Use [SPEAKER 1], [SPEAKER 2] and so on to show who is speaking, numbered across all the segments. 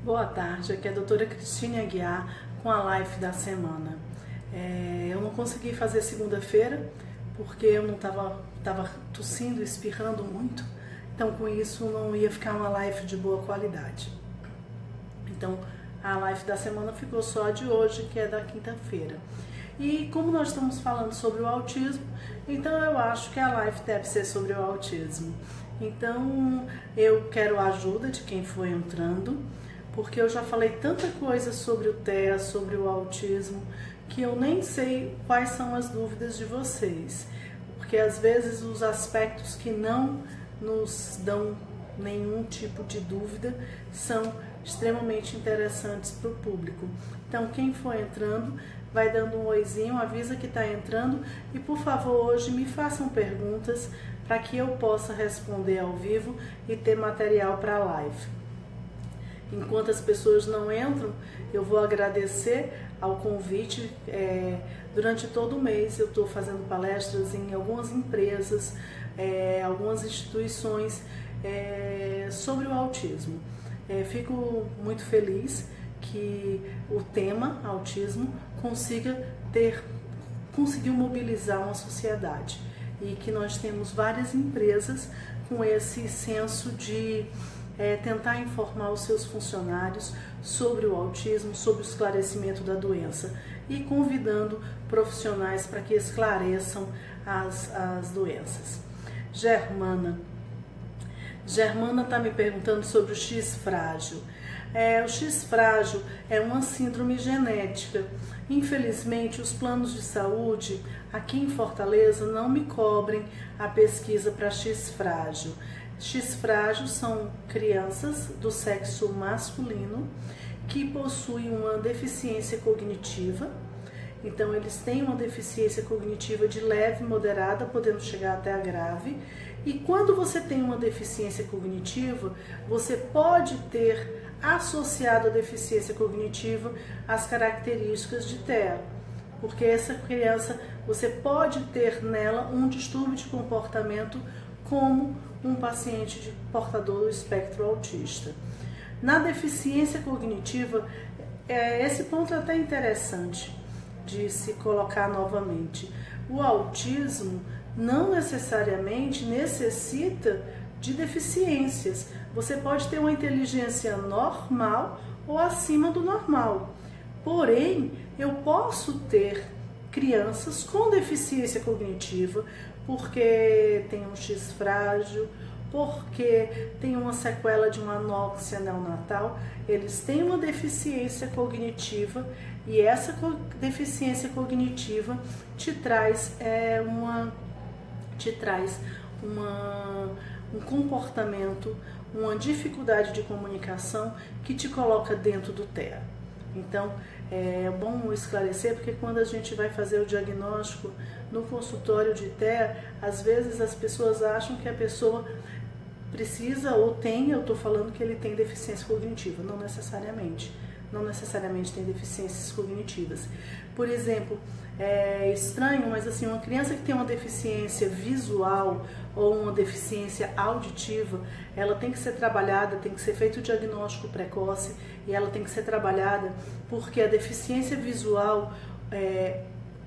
[SPEAKER 1] Boa tarde, aqui é a doutora Cristine Aguiar com a live da semana. Eu não consegui fazer segunda-feira porque eu não estava tossindo, espirrando muito, então com isso não ia ficar uma live de boa qualidade. Então a live da semana ficou só a de hoje, que é da quinta-feira. E como nós estamos falando sobre o autismo, então eu acho que a live deve ser sobre o autismo. Então eu quero a ajuda de quem for entrando, porque eu já falei tanta coisa sobre o TEA, sobre o autismo, que eu nem sei quais são as dúvidas de vocês. Porque às vezes os aspectos que não nos dão nenhum tipo de dúvida são extremamente interessantes para o público. Então quem for entrando, vai dando um oizinho, avisa que está entrando e por favor hoje me façam perguntas para que eu possa responder ao vivo e ter material para a live. Enquanto as pessoas não entram, eu vou agradecer ao convite. Durante todo o mês eu estou fazendo palestras em algumas empresas, algumas instituições sobre o autismo. Fico muito feliz que o tema autismo conseguiu mobilizar uma sociedade e que nós temos várias empresas com esse senso de tentar informar os seus funcionários sobre o autismo, sobre o esclarecimento da doença e convidando profissionais para que esclareçam as doenças. Germana está me perguntando sobre o X frágil. O X frágil é uma síndrome genética. Infelizmente, os planos de saúde aqui em Fortaleza não me cobrem a pesquisa para X frágil. X frágil são crianças do sexo masculino que possuem uma deficiência cognitiva. Então, eles têm uma deficiência cognitiva de leve, moderada, podendo chegar até a grave. E quando você tem uma deficiência cognitiva, você pode ter associado à deficiência cognitiva as características de TEA. Porque essa criança, você pode ter nela um distúrbio de comportamento como um paciente portador do espectro autista. Na deficiência cognitiva, esse ponto é até interessante de se colocar novamente. O autismo não necessariamente necessita de deficiências. Você pode ter uma inteligência normal ou acima do normal. Porém, eu posso ter crianças com deficiência cognitiva porque tem um X frágil, porque tem uma sequela de uma anóxia neonatal. Eles têm uma deficiência cognitiva e essa deficiência cognitiva te traz um comportamento, uma dificuldade de comunicação que te coloca dentro do TEA. Então, é bom esclarecer, porque quando a gente vai fazer o diagnóstico no consultório de TEA, às vezes as pessoas acham que a pessoa precisa ou tem, eu estou falando que ele tem deficiência cognitiva, não necessariamente tem deficiências cognitivas. Por exemplo, é estranho, mas assim, uma criança que tem uma deficiência visual ou uma deficiência auditiva, ela tem que ser trabalhada, tem que ser feito o diagnóstico precoce e ela tem que ser trabalhada porque a deficiência visual,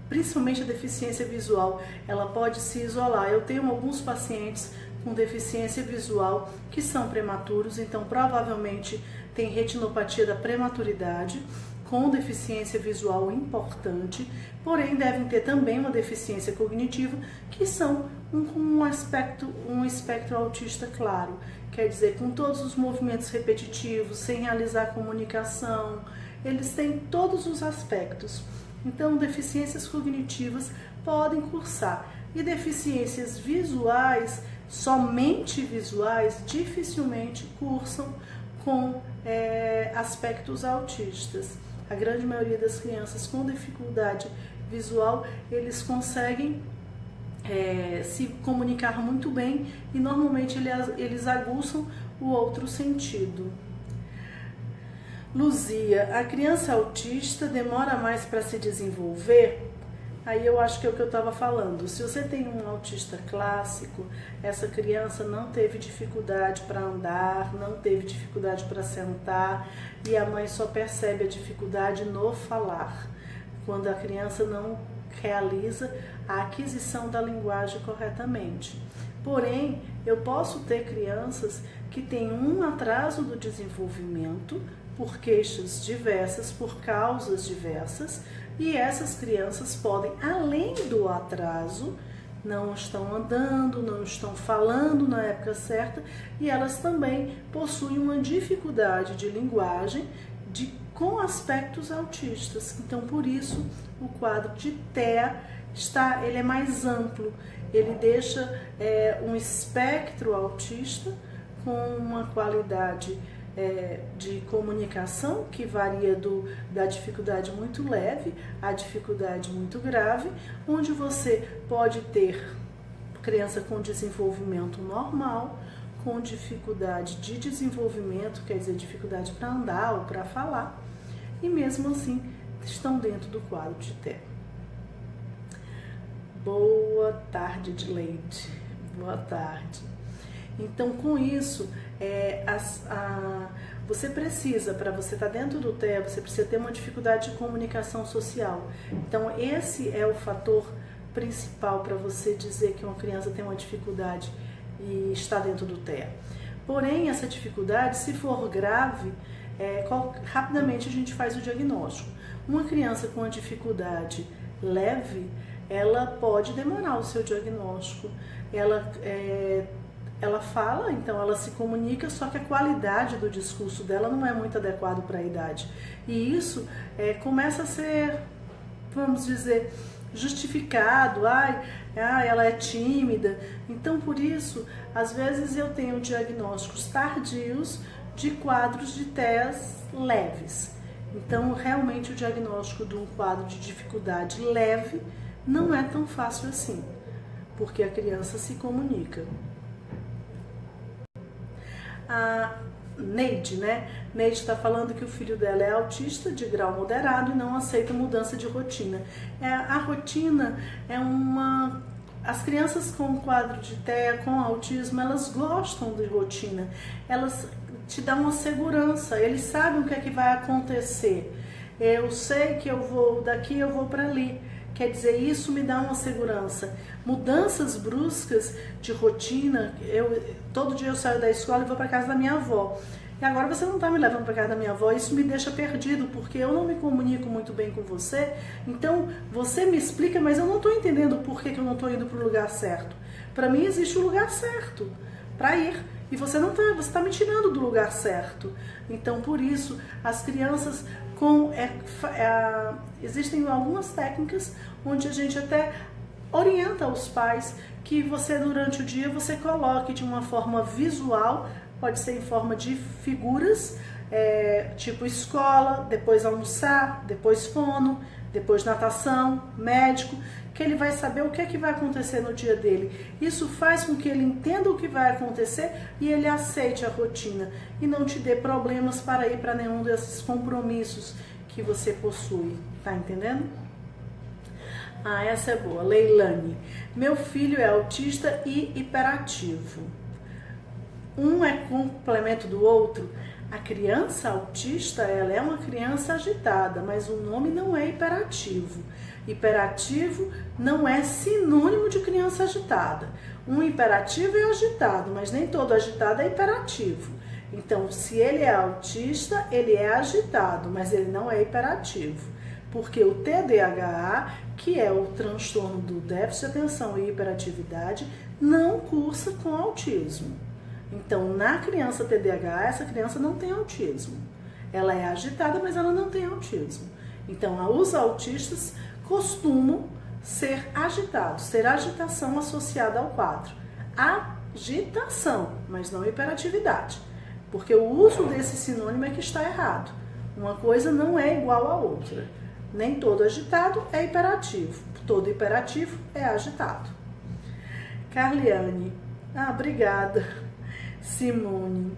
[SPEAKER 1] principalmente a deficiência visual, ela pode se isolar. Eu tenho alguns pacientes com deficiência visual que são prematuros, então provavelmente tem retinopatia da prematuridade, com deficiência visual importante, porém devem ter também uma deficiência cognitiva, que são um espectro autista claro, quer dizer, com todos os movimentos repetitivos, sem realizar comunicação, eles têm todos os aspectos. Então, deficiências cognitivas podem cursar, e deficiências visuais, somente visuais, dificilmente cursam com aspectos autistas. A grande maioria das crianças com dificuldade visual, eles conseguem se comunicar muito bem e normalmente eles aguçam o outro sentido. Luzia, a criança autista demora mais para se desenvolver? Aí eu acho que é o que eu estava falando. Se você tem um autista clássico, essa criança não teve dificuldade para andar, não teve dificuldade para sentar, e a mãe só percebe a dificuldade no falar, quando a criança não realiza a aquisição da linguagem corretamente. Porém, eu posso ter crianças que têm um atraso do desenvolvimento por queixas diversas, por causas diversas, e essas crianças podem, além do atraso, não estão andando, não estão falando na época certa, e elas também possuem uma dificuldade de linguagem com aspectos autistas. Então, por isso, o quadro de TEA ele é mais amplo, ele deixa um espectro autista com uma qualidade de comunicação que varia da dificuldade muito leve à dificuldade muito grave, onde você pode ter criança com desenvolvimento normal, com dificuldade de desenvolvimento, quer dizer, dificuldade para andar ou para falar, e mesmo assim estão dentro do quadro de TEA. Boa tarde, Dileide. Boa tarde. Então, com isso, você precisa, para você estar dentro do TEA, você precisa ter uma dificuldade de comunicação social. Então, esse é o fator principal para você dizer que uma criança tem uma dificuldade e está dentro do TEA. Porém, essa dificuldade, se for grave, rapidamente a gente faz o diagnóstico. Uma criança com uma dificuldade leve, ela pode demorar o seu diagnóstico. Ela fala, então ela se comunica, só que a qualidade do discurso dela não é muito adequado para a idade. E isso começa a ser, vamos dizer, justificado. Ela é tímida. Então, por isso, às vezes eu tenho diagnósticos tardios de quadros de TEAs leves. Então, realmente, o diagnóstico de um quadro de dificuldade leve não é tão fácil assim, porque a criança se comunica. A Neide, Neide está falando que o filho dela é autista de grau moderado e não aceita mudança de rotina. A rotina As crianças com quadro de TEA, com autismo, elas gostam de rotina. Elas te dão uma segurança, eles sabem o que é que vai acontecer. Eu sei que eu vou daqui, eu vou para ali. Quer dizer, isso me dá uma segurança. Mudanças bruscas de rotina, todo dia eu saio da escola e vou para casa da minha avó. E agora você não está me levando para casa da minha avó, isso me deixa perdido, porque eu não me comunico muito bem com você. Então, você me explica, mas eu não estou entendendo por que eu não estou indo para o lugar certo. Para mim, existe o lugar certo para ir. E você não está, você está me tirando do lugar certo. Então, por isso, as crianças existem algumas técnicas onde a gente até orienta os pais que você, durante o dia, você coloque de uma forma visual, pode ser em forma de figuras, tipo escola, depois almoçar, depois fono, depois natação, médico, que ele vai saber o que é que vai acontecer no dia dele. Isso faz com que ele entenda o que vai acontecer e ele aceite a rotina e não te dê problemas para ir para nenhum desses compromissos que você possui. Tá entendendo? Essa é boa. Leilane. Meu filho é autista e hiperativo. Um é complemento do outro. A criança autista, ela é uma criança agitada, mas o nome não é hiperativo. Hiperativo não é sinônimo de criança agitada. Um hiperativo é agitado, mas nem todo agitado é hiperativo. Então, se ele é autista, ele é agitado, mas ele não é hiperativo. Porque o TDAH, que é o transtorno do déficit de atenção e hiperatividade, não cursa com autismo. Então, na criança TDAH, essa criança não tem autismo. Ela é agitada, mas ela não tem autismo. Então, os autistas costumam ser agitados, ter agitação associada ao quadro. Agitação, mas não hiperatividade. Porque o uso desse sinônimo é que está errado. Uma coisa não é igual à outra. Nem todo agitado é hiperativo. Todo hiperativo é agitado. Carliane. Obrigada. Simone.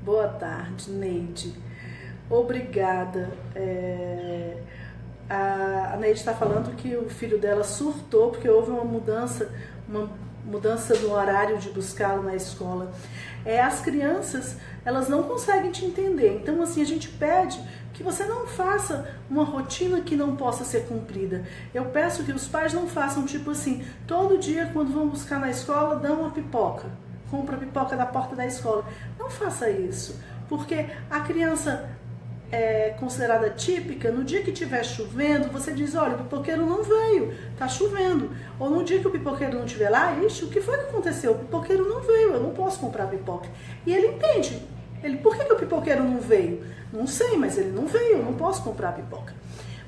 [SPEAKER 1] Boa tarde, Neide. Obrigada. A Neide está falando que o filho dela surtou porque houve uma mudança no horário de buscá-lo na escola. As crianças, elas não conseguem te entender. Então, assim, a gente pede que você não faça uma rotina que não possa ser cumprida. Eu peço que os pais não façam tipo assim, todo dia quando vão buscar na escola, dão uma pipoca. Compra a pipoca da porta da escola. Não faça isso, porque a criança considerada típica, no dia que estiver chovendo, você diz, olha, o pipoqueiro não veio, tá chovendo. Ou no dia que o pipoqueiro não estiver lá, ixi, o que foi que aconteceu? O pipoqueiro não veio, eu não posso comprar pipoca. E ele entende. Por que o pipoqueiro não veio? Não sei, mas ele não veio, eu não posso comprar pipoca.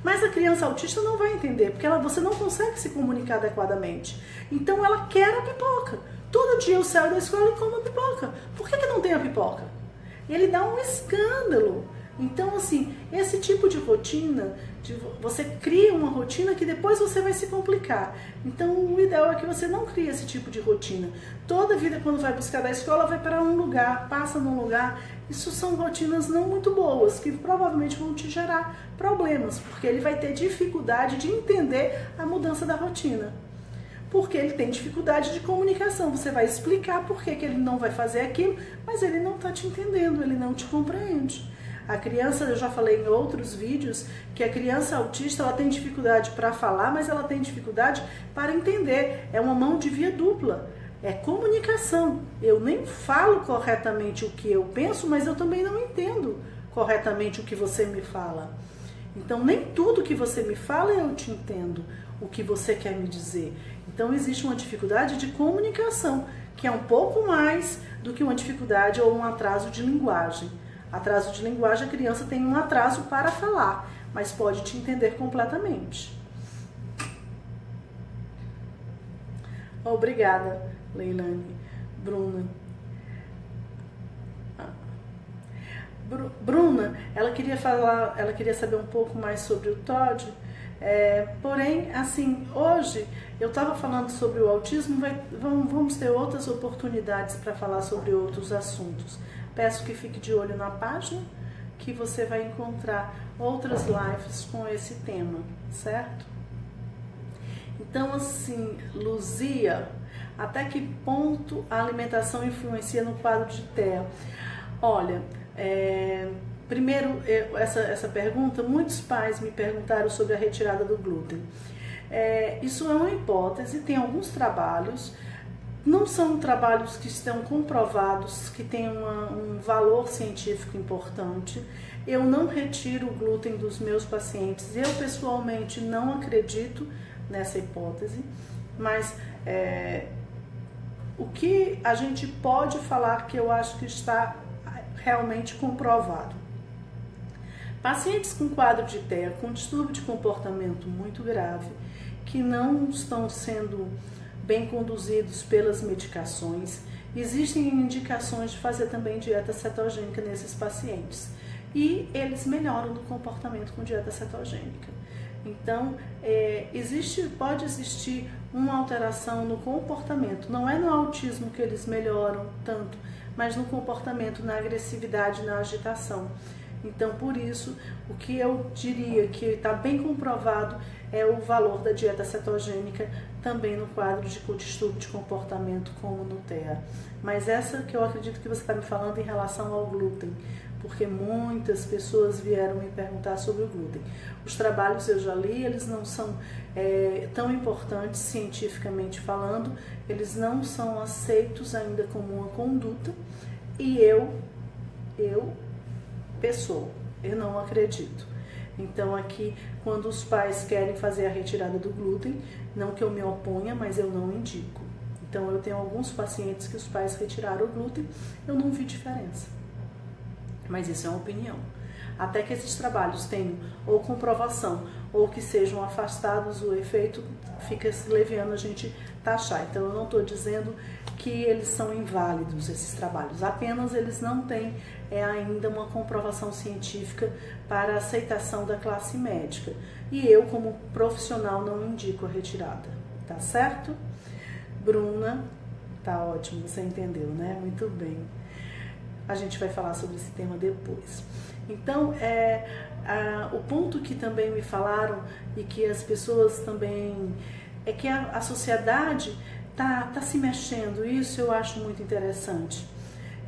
[SPEAKER 1] Mas a criança autista não vai entender, porque você não consegue se comunicar adequadamente. Então ela quer a pipoca. Todo dia eu saio da escola e como a pipoca. Por que não tem a pipoca? Ele dá um escândalo. Então, assim, esse tipo de rotina, você cria uma rotina que depois você vai se complicar. Então, o ideal é que você não crie esse tipo de rotina. Toda vida, quando vai buscar da escola, vai para um lugar, passa num lugar. Isso são rotinas não muito boas, que provavelmente vão te gerar problemas, porque ele vai ter dificuldade de entender a mudança da rotina. Porque ele tem dificuldade de comunicação. Você vai explicar por que ele não vai fazer aquilo, mas ele não está te entendendo, ele não te compreende. A criança, eu já falei em outros vídeos, que a criança autista ela tem dificuldade para falar, mas ela tem dificuldade para entender. É uma mão de via dupla, é comunicação. Eu nem falo corretamente o que eu penso, mas eu também não entendo corretamente o que você me fala. Então, nem tudo que você me fala eu te entendo, o que você quer me dizer. Então, existe uma dificuldade de comunicação, que é um pouco mais do que uma dificuldade ou um atraso de linguagem. Atraso de linguagem, a criança tem um atraso para falar, mas pode te entender completamente. Obrigada, Leilane. Bruna. Bruna, ela queria saber um pouco mais sobre o TOD. Porém, assim, hoje eu estava falando sobre o autismo, vamos ter outras oportunidades para falar sobre outros assuntos. Peço que fique de olho na página, que você vai encontrar outras lives com esse tema, certo? Então, assim, Luzia, até que ponto a alimentação influencia no quadro de TEA? Olha, primeiro, essa pergunta, muitos pais me perguntaram sobre a retirada do glúten. Isso é uma hipótese, tem alguns trabalhos, não são trabalhos que estão comprovados, que têm um valor científico importante. Eu não retiro o glúten dos meus pacientes, eu pessoalmente não acredito nessa hipótese, mas o que a gente pode falar que eu acho que está realmente comprovado. Pacientes com quadro de TEA, com distúrbio de comportamento muito grave, que não estão sendo bem conduzidos pelas medicações, existem indicações de fazer também dieta cetogênica nesses pacientes. E eles melhoram no comportamento com dieta cetogênica. Então, pode existir uma alteração no comportamento. Não é no autismo que eles melhoram tanto, mas no comportamento, na agressividade, na agitação. Então, por isso, o que eu diria que está bem comprovado é o valor da dieta cetogênica também no quadro de distúrbio de comportamento como no TEA. Mas essa que eu acredito que você está me falando em relação ao glúten, porque muitas pessoas vieram me perguntar sobre o glúten. Os trabalhos eu já li, eles não são tão importantes cientificamente falando, eles não são aceitos ainda como uma conduta, e eu não acredito. Então aqui, quando os pais querem fazer a retirada do glúten, não que eu me oponha, mas eu não indico. Então eu tenho alguns pacientes que os pais retiraram o glúten, eu não vi diferença. Mas isso é uma opinião. Até que esses trabalhos tenham ou comprovação ou que sejam afastados, o efeito fica se leviando a gente taxar. Então eu não estou dizendo que eles são inválidos, esses trabalhos, apenas eles não têm ainda uma comprovação científica para a aceitação da classe médica. E eu, como profissional, não indico a retirada, tá certo? Bruna, tá ótimo, você entendeu, né? Muito bem. a gente vai falar sobre esse tema depois. Então, o ponto que também me falaram e que as pessoas também... é que a sociedade tá se mexendo, isso eu acho muito interessante.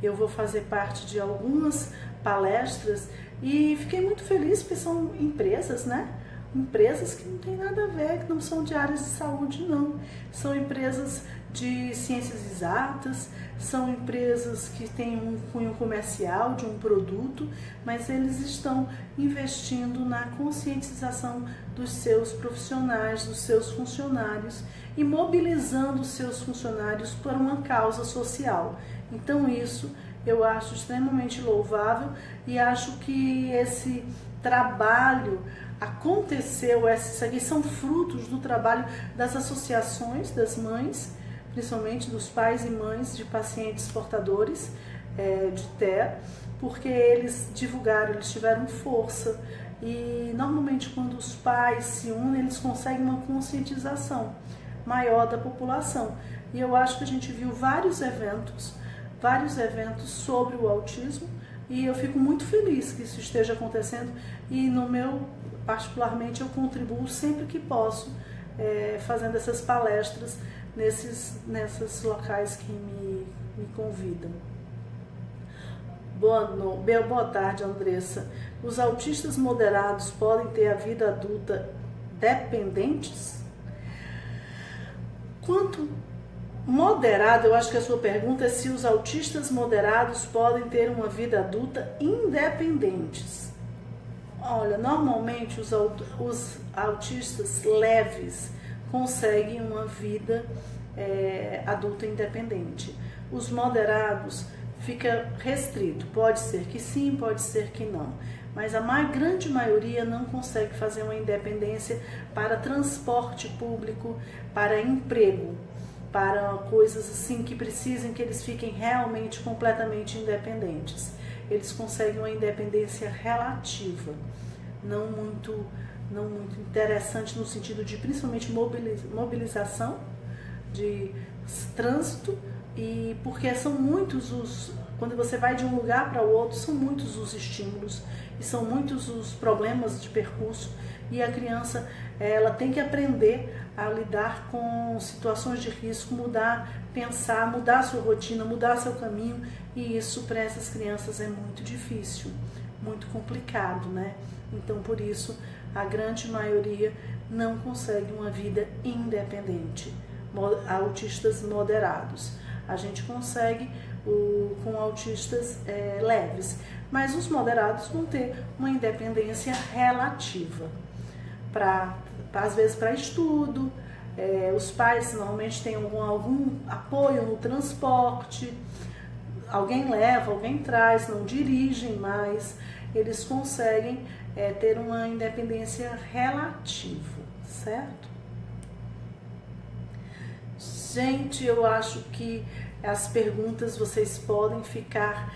[SPEAKER 1] Eu vou fazer parte de algumas palestras e fiquei muito feliz porque são empresas, né? Empresas que não tem nada a ver, que não são de áreas de saúde, não. São empresas de ciências exatas, são empresas que têm um cunho comercial de um produto, mas eles estão investindo na conscientização dos seus profissionais, dos seus funcionários e mobilizando os seus funcionários por uma causa social. Então isso eu acho extremamente louvável e acho que esse trabalho aconteceu, isso aqui são frutos do trabalho das associações das mães, principalmente dos pais e mães de pacientes portadores de TEA, porque eles divulgaram, eles tiveram força e normalmente quando os pais se unem, eles conseguem uma conscientização maior da população. E eu acho que a gente viu vários eventos sobre o autismo e eu fico muito feliz que isso esteja acontecendo e particularmente eu contribuo sempre que posso fazendo essas palestras nesses locais que me convidam. Boa tarde, Andressa. Os autistas moderados podem ter a vida adulta dependentes? Quanto moderado, eu acho que a sua pergunta é se os autistas moderados podem ter uma vida adulta independentes. Olha, normalmente os autistas leves conseguem uma vida adulta independente. Os moderados fica restrito, pode ser que sim, pode ser que não, mas a grande maioria não consegue fazer uma independência para transporte público, para emprego, para coisas assim que precisem que eles fiquem realmente completamente independentes. Eles conseguem uma independência relativa, não muito interessante no sentido de principalmente mobilização, de trânsito, e porque são muitos quando você vai de um lugar para o outro, são muitos os estímulos e são muitos os problemas de percurso e a criança ela tem que aprender a lidar com situações de risco, pensar, mudar sua rotina, mudar seu caminho, e isso para essas crianças é muito difícil, muito complicado, né? Então por isso a grande maioria não consegue uma vida independente. Autistas moderados a gente consegue com autistas leves, mas os moderados vão ter uma independência relativa, às vezes para estudo, os pais normalmente têm algum apoio no transporte, alguém leva, alguém traz, não dirigem mais, eles conseguem ter uma independência relativa, certo? Gente, eu acho que as perguntas, vocês podem ficar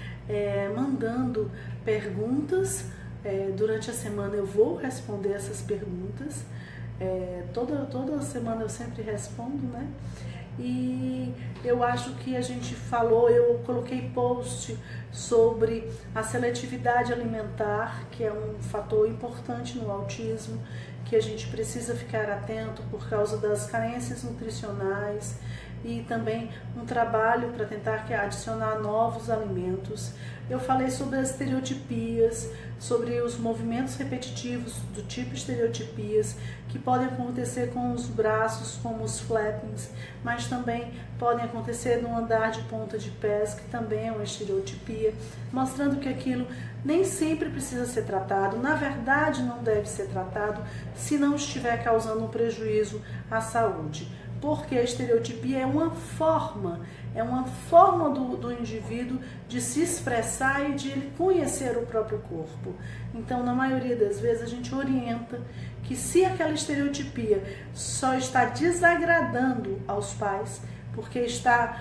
[SPEAKER 1] mandando perguntas. Durante a semana eu vou responder essas perguntas. Toda semana eu sempre respondo, né? E eu acho que a gente falou, eu coloquei post sobre a seletividade alimentar, que é um fator importante no autismo, que a gente precisa ficar atento por causa das carências nutricionais e também um trabalho para tentar adicionar novos alimentos. Eu falei sobre as estereotipias, sobre os movimentos repetitivos do tipo estereotipias, que podem acontecer com os braços, como os flappings, mas também podem acontecer no andar de ponta de pés, que também é uma estereotipia, mostrando que aquilo nem sempre precisa ser tratado, na verdade não deve ser tratado se não estiver causando um prejuízo à saúde. Porque a estereotipia é uma forma do indivíduo de se expressar e de ele conhecer o próprio corpo. Então, na maioria das vezes, a gente orienta que se aquela estereotipia só está desagradando aos pais, porque está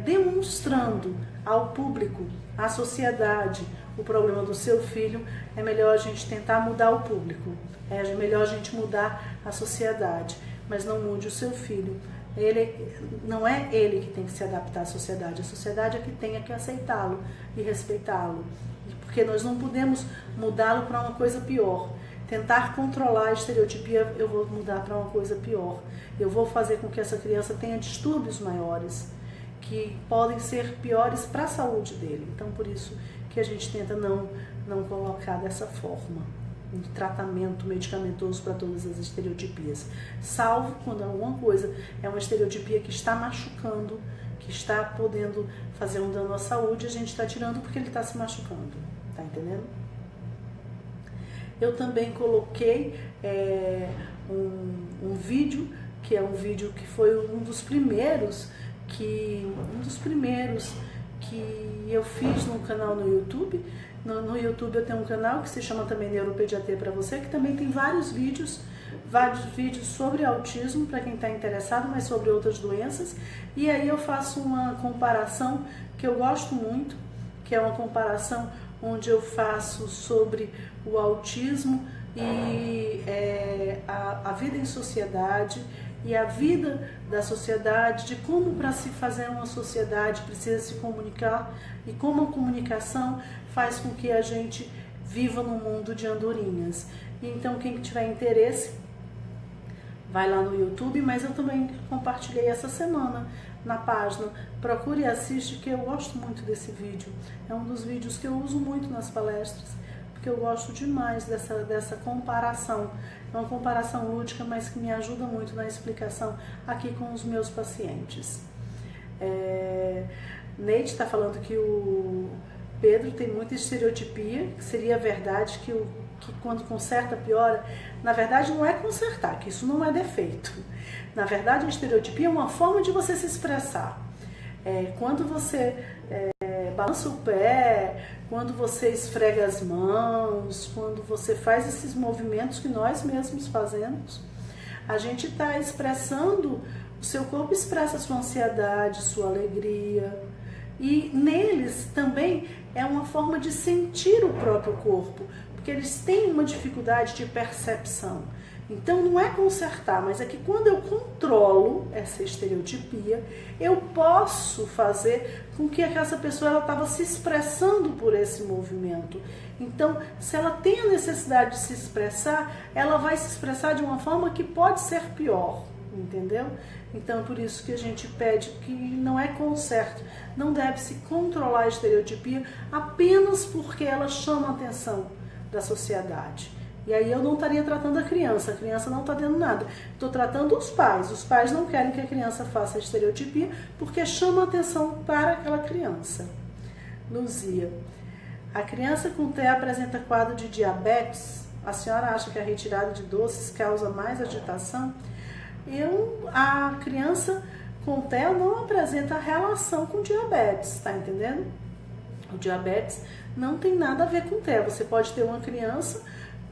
[SPEAKER 1] demonstrando ao público, à sociedade, o problema do seu filho, é melhor a gente tentar mudar o público, é melhor a gente mudar a sociedade, mas não mude o seu filho. Não é ele que tem que se adaptar à sociedade, a sociedade é que tem que aceitá-lo e respeitá-lo, porque nós não podemos mudá-lo para uma coisa pior. Tentar controlar a estereotipia, eu vou mudar para uma coisa pior. Eu vou fazer com que essa criança tenha distúrbios maiores, que podem ser piores para a saúde dele. Então, por isso que a gente tenta não colocar dessa forma um tratamento medicamentoso para todas as estereotipias, salvo quando alguma coisa é uma estereotipia que está machucando, que está podendo fazer um dano à saúde, a gente está tirando porque ele está se machucando, tá entendendo? Eu também coloquei um vídeo, que é um vídeo que foi um dos primeiros que eu fiz no canal no YouTube. No YouTube eu tenho um canal que se chama também Neuropediatria para você, que também tem vários vídeos sobre autismo para quem está interessado, mas sobre outras doenças. E aí eu faço uma comparação que eu gosto muito, que é uma comparação onde eu faço sobre o autismo e a vida em sociedade e a vida da sociedade, de como para se fazer uma sociedade precisa se comunicar e como a comunicação faz com que a gente viva num mundo de andorinhas. Então quem tiver interesse, vai lá no YouTube, mas eu também compartilhei essa semana na página. Procure e assiste, que eu gosto muito desse vídeo. É um dos vídeos que eu uso muito nas palestras, porque eu gosto demais dessa comparação. É uma comparação lúdica, mas que me ajuda muito na explicação aqui com os meus pacientes. Neide está falando que o Pedro tem muita estereotipia, que seria verdade que quando conserta piora. Na verdade não é consertar, que isso não é defeito. Na verdade a estereotipia é uma forma de você se expressar. Quando você balança o pé, quando você esfrega as mãos, quando você faz esses movimentos que nós mesmos fazemos, a gente está expressando, o seu corpo expressa sua ansiedade, sua alegria, e neles também é uma forma de sentir o próprio corpo, porque eles têm uma dificuldade de percepção. Então não é consertar, mas é que quando eu controlo essa estereotipia, eu posso fazer com que essa pessoa estava se expressando por esse movimento. Então, se ela tem a necessidade de se expressar, ela vai se expressar de uma forma que pode ser pior, entendeu? Então, por isso que a gente pede que não é conserto, não deve se controlar a estereotipia apenas porque ela chama a atenção da sociedade. E aí eu não estaria tratando a criança não está dando nada. Estou tratando os pais não querem que a criança faça a estereotipia porque chama a atenção para aquela criança. Luzia, a criança com TEA apresenta quadro de diabetes? A senhora acha que a retirada de doces causa mais agitação? A criança com TEA não apresenta relação com diabetes, tá entendendo? O diabetes não tem nada a ver com TEA. Você pode ter uma criança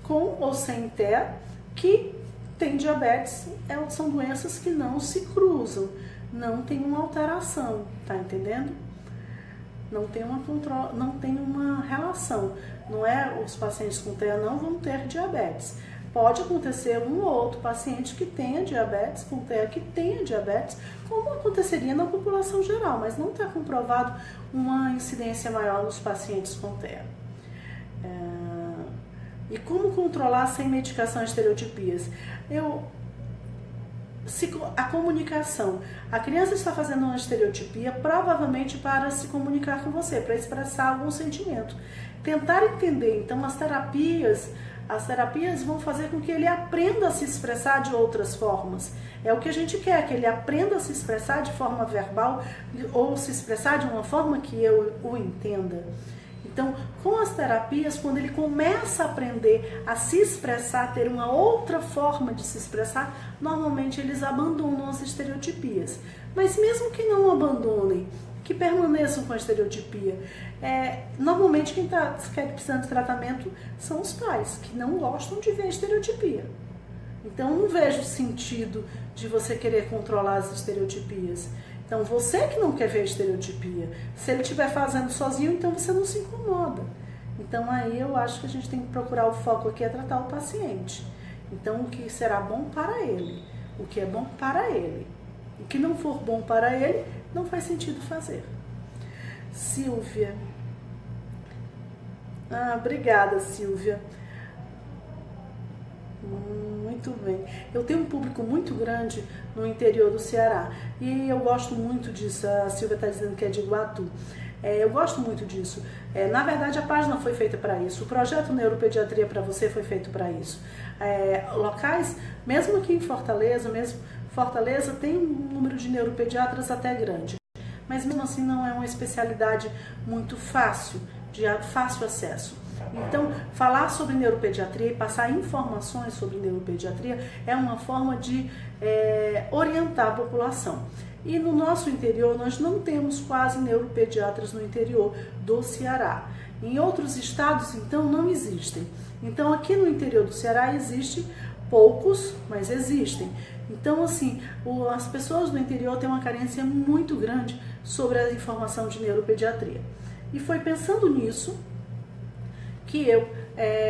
[SPEAKER 1] com ou sem TEA que tem diabetes, são doenças que não se cruzam, não tem uma alteração, tá entendendo? Não tem uma relação. Não é os pacientes com TEA não vão ter diabetes. Pode acontecer um ou outro paciente que tenha diabetes, com TEA que tenha diabetes, como aconteceria na população geral, mas não está comprovado uma incidência maior nos pacientes com TEA. E como controlar sem medicação estereotipias? A comunicação. A criança está fazendo uma estereotipia provavelmente para se comunicar com você, para expressar algum sentimento. Tentar entender, então, as terapias vão fazer com que ele aprenda a se expressar de outras formas. É o que a gente quer, que ele aprenda a se expressar de forma verbal ou se expressar de uma forma que eu o entenda. Então, com as terapias, quando ele começa a aprender a se expressar, ter uma outra forma de se expressar, normalmente eles abandonam as estereotipias. Mas mesmo que não abandonem, que permaneçam com a estereotipia, normalmente quem está precisando de tratamento são os pais, que não gostam de ver a estereotipia. Então, eu não vejo sentido de você querer controlar as estereotipias. Então, você que não quer ver a estereotipia, se ele estiver fazendo sozinho, então você não se incomoda. Então, aí eu acho que a gente tem que procurar o foco aqui é tratar o paciente. Então, o que será bom para ele, o que é bom para ele. O que não for bom para ele, não faz sentido fazer. Silvia. Obrigada, Silvia. Muito bem. Eu tenho um público muito grande no interior do Ceará e eu gosto muito disso. A Silvia está dizendo que é de Iguatu. Eu gosto muito disso. Na verdade, a página foi feita para isso. O projeto Neuropediatria para Você foi feito para isso. Locais, mesmo aqui em Fortaleza, Fortaleza tem um número de neuropediatras até grande, mas mesmo assim não é uma especialidade muito fácil, de fácil acesso. Então, falar sobre neuropediatria e passar informações sobre neuropediatria é uma forma de orientar a população. E no nosso interior, nós não temos quase neuropediatras no interior do Ceará. Em outros estados, então, não existem. Então, aqui no interior do Ceará existem poucos, mas existem. Então, assim, as pessoas do interior têm uma carência muito grande sobre a informação de neuropediatria. E foi pensando nisso que eu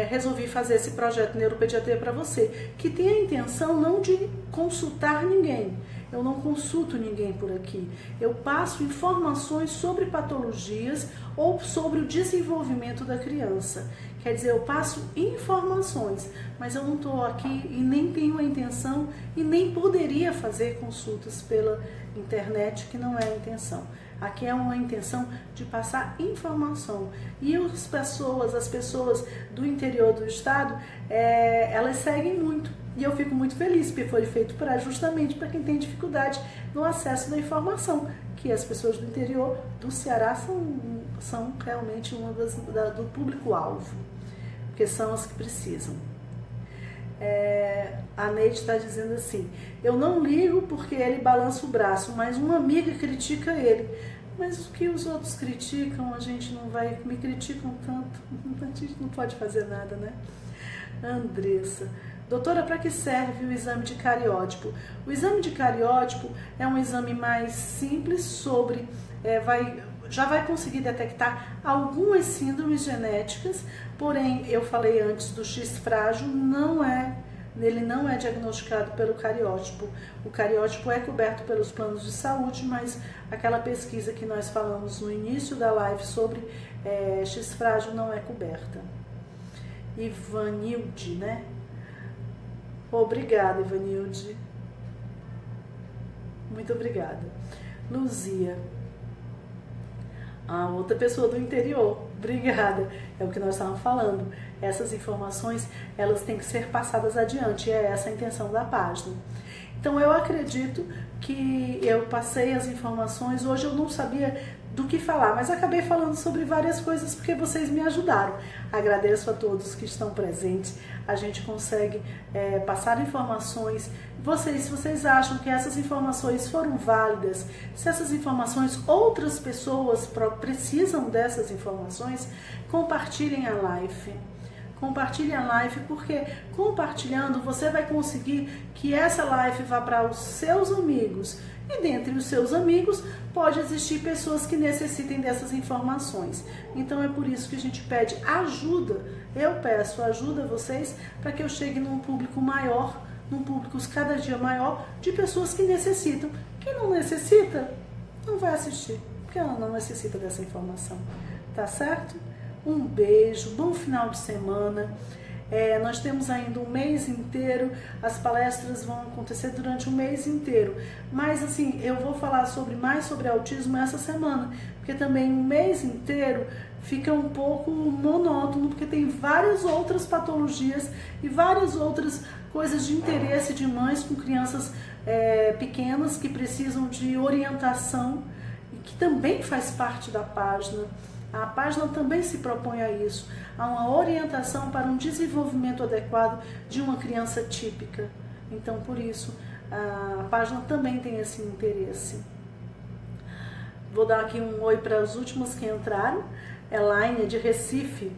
[SPEAKER 1] resolvi fazer esse projeto Neuropediatria para Você, que tem a intenção não de consultar ninguém. Eu não consulto ninguém por aqui. Eu passo informações sobre patologias ou sobre o desenvolvimento da criança. Quer dizer, eu passo informações, mas eu não estou aqui e nem tenho a intenção e nem poderia fazer consultas pela internet, que não é a intenção. Aqui é uma intenção de passar informação. E as pessoas do interior do estado, elas seguem muito. E eu fico muito feliz, porque foi feito justamente para quem tem dificuldade no acesso da informação, que as pessoas do interior do Ceará são realmente do público-alvo, porque são as que precisam. A Neide está dizendo assim: eu não ligo porque ele balança o braço, mas uma amiga critica ele. Mas o que os outros criticam, a gente não vai... Me criticam tanto, a gente não pode fazer nada, né? Andressa. Doutora, para que serve o exame de cariótipo? O exame de cariótipo é um exame mais simples já vai conseguir detectar algumas síndromes genéticas, porém, eu falei antes do X frágil, ele não é diagnosticado pelo cariótipo. O cariótipo é coberto pelos planos de saúde, mas aquela pesquisa que nós falamos no início da live sobre X frágil não é coberta. Ivanilde, né? Obrigada, Ivanilde. Muito obrigada. Luzia. Outra pessoa do interior. Obrigada. É o que nós estávamos falando. Essas informações, elas têm que ser passadas adiante. É essa a intenção da página. Então, eu acredito que eu passei as informações. Hoje eu não sabia do que falar, mas acabei falando sobre várias coisas porque vocês me ajudaram. Agradeço a todos que estão presentes. A gente consegue passar informações. Se vocês acham que essas informações foram válidas, se essas informações, outras pessoas precisam dessas informações, compartilhem a live. Compartilhe a live, porque compartilhando você vai conseguir que essa live vá para os seus amigos. E dentre os seus amigos pode existir pessoas que necessitem dessas informações. Então é por isso que a gente pede ajuda. Eu peço ajuda a vocês para que eu chegue num público maior, num público cada dia maior de pessoas que necessitam. Quem não necessita, não vai assistir, porque ela não necessita dessa informação. Tá certo? Um beijo, bom final de semana. Nós temos ainda um mês inteiro, as palestras vão acontecer durante um mês inteiro. Mas assim, eu vou falar mais sobre autismo essa semana, porque também um mês inteiro fica um pouco monótono, porque tem várias outras patologias e várias outras coisas de interesse de mães com crianças pequenas que precisam de orientação e que também faz parte da página. A página também se propõe a isso, a uma orientação para um desenvolvimento adequado de uma criança típica. Então, por isso, a página também tem esse interesse. Vou dar aqui um oi para as últimas que entraram. Elaine, de Recife.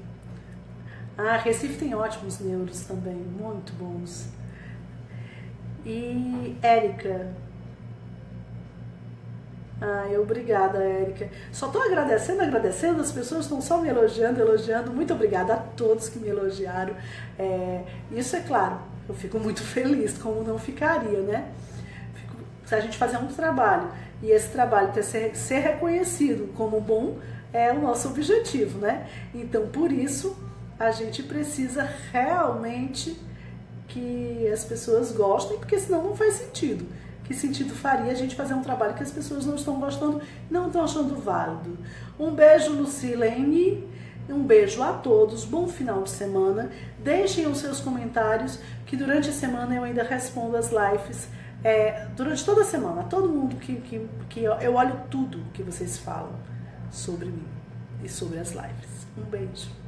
[SPEAKER 1] Recife tem ótimos neuros também, muito bons. E Érica. Obrigada, Érica. Só estou agradecendo, as pessoas estão só me elogiando. Muito obrigada a todos que me elogiaram. Isso é claro, eu fico muito feliz, como não ficaria, né? Se a gente fazer um trabalho e esse trabalho ser reconhecido como bom, é o nosso objetivo, né? Então, por isso, a gente precisa realmente que as pessoas gostem, porque senão não faz sentido. Que sentido faria a gente fazer um trabalho que as pessoas não estão gostando, não estão achando válido? Um beijo, Lucilene. Um beijo a todos, bom final de semana. Deixem os seus comentários, que durante a semana eu ainda respondo as lives. Durante toda a semana, todo mundo que eu olho tudo que vocês falam sobre mim e sobre as lives. Um beijo.